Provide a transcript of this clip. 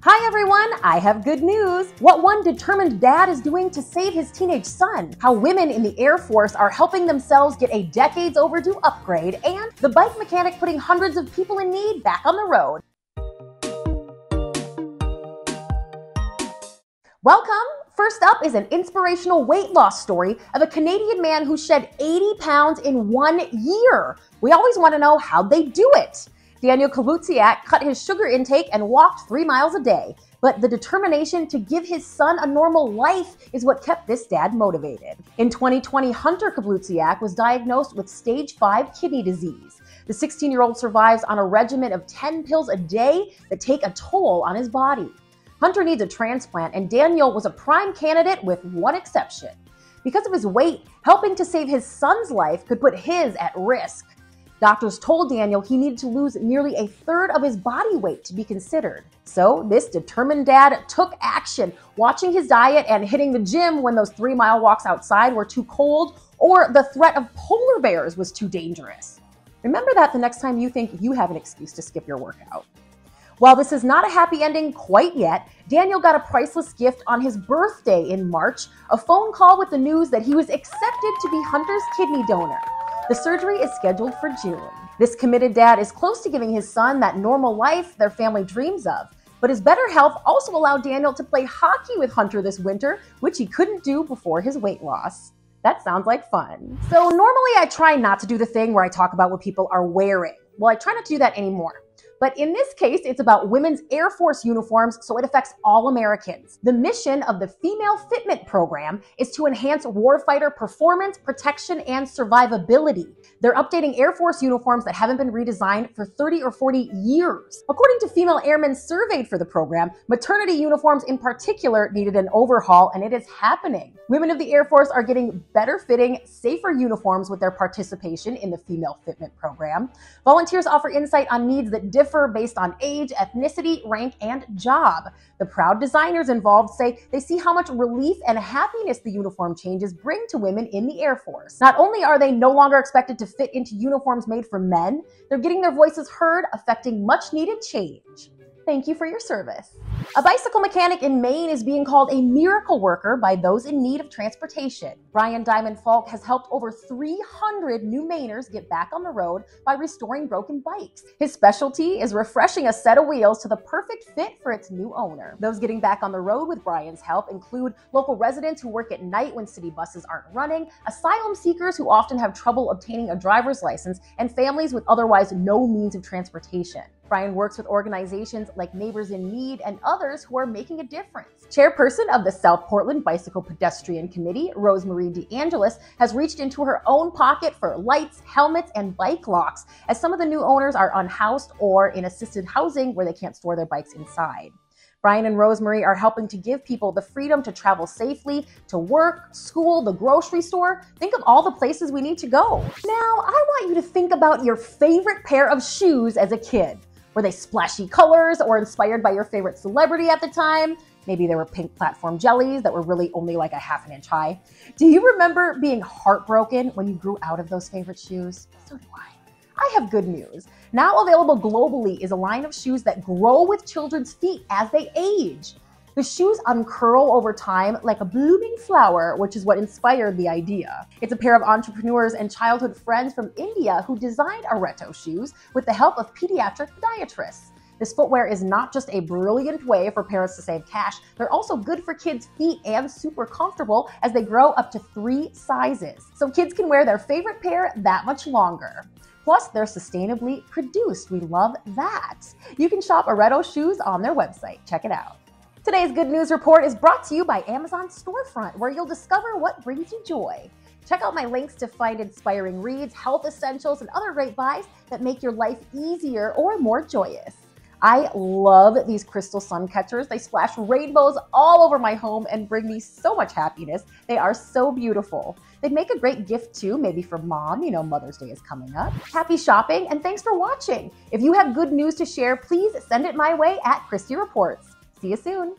Hi everyone, I have good news. What one determined dad is doing to save his teenage son, how women in the Air Force are helping themselves get a decades overdue upgrade, and the bike mechanic putting hundreds of people in need back on the road. Welcome! First up is an inspirational weight loss story of a Canadian man who shed 80 pounds in 1 year. We always want to know how'd they do it. Daniel cut his sugar intake and walked 3 miles a day. But the determination to give his son a normal life is what kept this dad motivated. In 2020, Hunter Kablutsiak was diagnosed with stage 5 kidney disease. The 16-year-old survives on a regimen of 10 pills a day that take a toll on his body. Hunter needs a transplant, and Daniel was a prime candidate with one exception. Because of his weight, helping to save his son's life could put his at risk. Doctors told Daniel he needed to lose nearly a third of his body weight to be considered. So this determined dad took action, watching his diet and hitting the gym when those 3-mile walks outside were too cold or the threat of polar bears was too dangerous. Remember that the next time you think you have an excuse to skip your workout. While this is not a happy ending quite yet, Daniel got a priceless gift on his birthday in March, a phone call with the news that he was accepted to be Hunter's kidney donor. The surgery is scheduled for June. This committed dad is close to giving his son that normal life their family dreams of. But his better health also allowed Daniel to play hockey with Hunter this winter, which he couldn't do before his weight loss. That sounds like fun. So normally I try not to do the thing where I talk about what people are wearing. Well, I try not to do that anymore. But in this case, it's about women's Air Force uniforms, so it affects all Americans. The mission of the Female Fitment program is to enhance warfighter performance, protection, and survivability. They're updating Air Force uniforms that haven't been redesigned for 30 or 40 years. According to female airmen surveyed for the program, maternity uniforms in particular needed an overhaul, and it is happening. Women of the Air Force are getting better fitting, safer uniforms with their participation in the Female Fitment program. Volunteers offer insight on needs that differ based on age, ethnicity, rank, and job. The proud designers involved say they see how much relief and happiness the uniform changes bring to women in the Air Force. Not only are they no longer expected to fit into uniforms made for men, they're getting their voices heard, affecting much needed change. Thank you for your service. A bicycle mechanic in Maine is being called a miracle worker by those in need of transportation. Brian Diamond Falk has helped over 300 new Mainers get back on the road by restoring broken bikes. His specialty is refreshing a set of wheels to the perfect fit for its new owner. Those getting back on the road with Brian's help include local residents who work at night when city buses aren't running, asylum seekers who often have trouble obtaining a driver's license, and families with otherwise no means of transportation. Brian works with organizations like Neighbors in Need and others who are making a difference. Chairperson of the South Portland Bicycle Pedestrian Committee, Rosemarie DeAngelis, has reached into her own pocket for lights, helmets, and bike locks, as some of the new owners are unhoused or in assisted housing where they can't store their bikes inside. Brian and Rosemarie are helping to give people the freedom to travel safely to work, school, the grocery store. Think of all the places we need to go. Now, I want you to think about your favorite pair of shoes as a kid. Were they splashy colors or inspired by your favorite celebrity at the time? Maybe they were pink platform jellies that were really only like a ½ inch high. Do you remember being heartbroken when you grew out of those favorite shoes? So do I. I have good news. Now available globally is a line of shoes that grow with children's feet as they age. The shoes uncurl over time like a blooming flower, which is what inspired the idea. It's a pair of entrepreneurs and childhood friends from India who designed Reto shoes with the help of pediatric podiatrists. This footwear is not just a brilliant way for parents to save cash, they're also good for kids' feet and super comfortable as they grow up to 3 sizes. So kids can wear their favorite pair that much longer. Plus, they're sustainably produced. We love that. You can shop Reto shoes on their website. Check it out. Today's Good News Report is brought to you by Amazon Storefront, where you'll discover what brings you joy. Check out my links to find inspiring reads, health essentials, and other great buys that make your life easier or more joyous. I love these crystal sun catchers. They splash rainbows all over my home and bring me so much happiness. They are so beautiful. They'd make a great gift too, maybe for mom. You know, Mother's Day is coming up. Happy shopping, and thanks for watching. If you have good news to share, please send it my way at Christy Reports. See you soon.